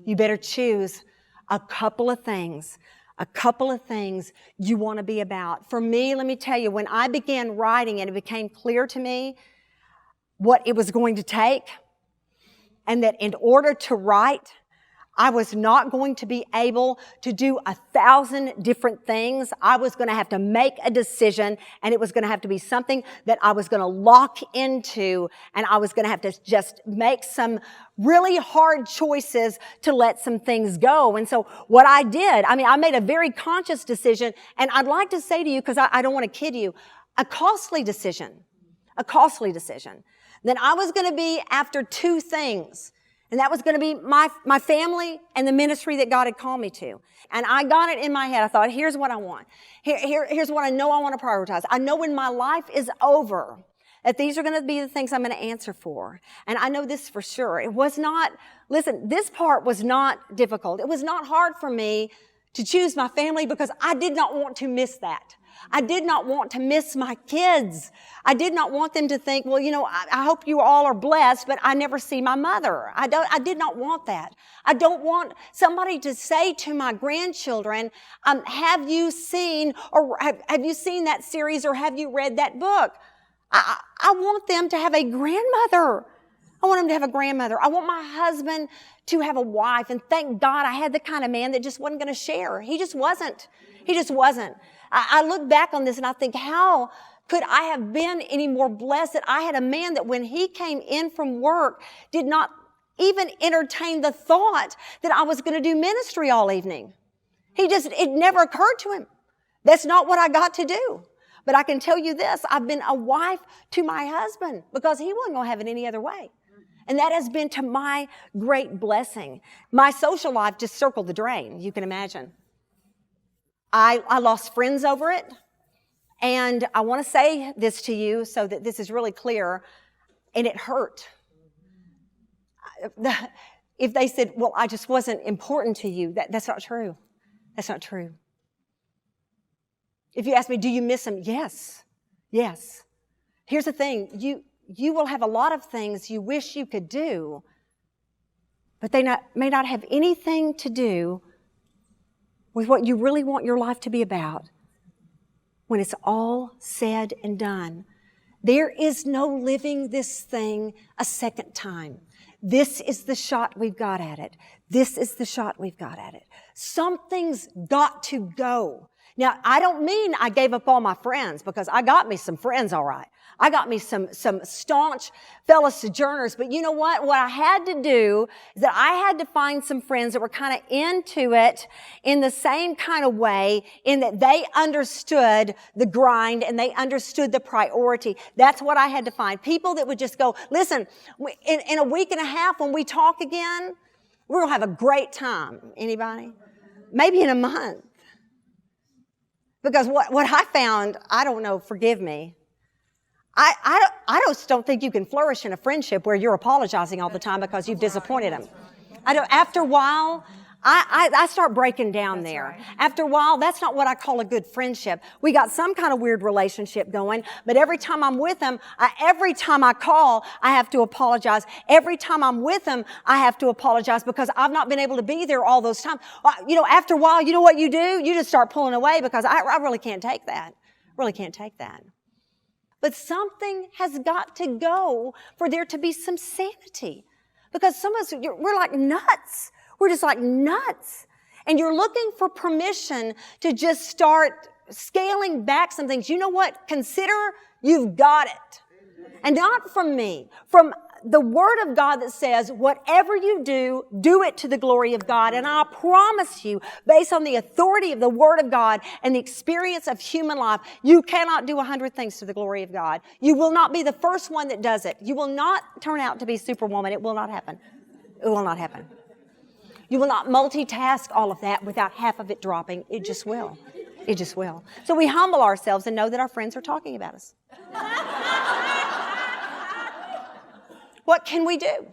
You better choose a couple of things you want to be about. For me, let me tell you, when I began writing and it became clear to me what it was going to take, and that in order to write, I was not going to be able to do 1,000 different things. I was going to have to make a decision, and it was going to have to be something that I was going to lock into, and I was going to have to just make some really hard choices to let some things go. And so what I did, I made a very conscious decision, and I'd like to say to you, because I don't want to kid you, a costly decision. Then I was going to be after two things. And that was going to be my family and the ministry that God had called me to. And I got it in my head. I thought, here's what I want. Here's what I know I want to prioritize. I know when my life is over that these are going to be the things I'm going to answer for. And I know this for sure. This part was not difficult. It was not hard for me to choose my family because I did not want to miss that. I did not want to miss my kids. I did not want them to think, well, I hope you all are blessed, but I never see my mother. I did not want that. I don't want somebody to say to my grandchildren, have you seen that series or have you read that book? I want them to have a grandmother. I want them to have a grandmother. I want my husband to have a wife. And thank God I had the kind of man that just wasn't going to share. He just wasn't. I look back on this and I think, how could I have been any more blessed that I had a man that when he came in from work did not even entertain the thought that I was going to do ministry all evening. It never occurred to him. That's not what I got to do. But I can tell you this, I've been a wife to my husband because he wasn't going to have it any other way. And that has been to my great blessing. My social life just circled the drain, you can imagine. I lost friends over it. And I want to say this to you so that this is really clear. And it hurt. If they said, well, I just wasn't important to you, that's not true. That's not true. If you ask me, do you miss them? Yes. Here's the thing. You will have a lot of things you wish you could do, but they may not have anything to do with what you really want your life to be about when it's all said and done. There is no living this thing a second time. This is the shot we've got at it. Something's got to go. Now, I don't mean I gave up all my friends, because I got me some friends, all right. I got me some staunch fellow sojourners. But you know what? What I had to do is that I had to find some friends that were kind of into it in the same kind of way, in that they understood the grind and they understood the priority. That's what I had to find. People that would just go, listen, in a week and a half when we talk again, we're going to have a great time. Anybody? Maybe in a month. Because what I found, I don't know, forgive me. I just don't think you can flourish in a friendship where you're apologizing all the time because you've disappointed them. After a while, I start breaking down there. Right. After a while, that's not what I call a good friendship. We got some kind of weird relationship going, but every time I'm with them, every time I call, I have to apologize. Every time I'm with them, I have to apologize because I've not been able to be there all those times. After a while, you know what you do? You just start pulling away because I really can't take that. But something has got to go for there to be some sanity. Because some of us, we're like nuts. We're just like nuts. And you're looking for permission to just start scaling back some things. You know what? Consider you've got it. And not from me, from the Word of God that says, whatever you do, do it to the glory of God. And I promise you, based on the authority of the Word of God and the experience of human life, you cannot do 100 things to the glory of God. You will not be the first one that does it. You will not turn out to be Superwoman. It will not happen. It will not happen. You will not multitask all of that without half of it dropping. It just will. It just will. So we humble ourselves and know that our friends are talking about us. What can we do?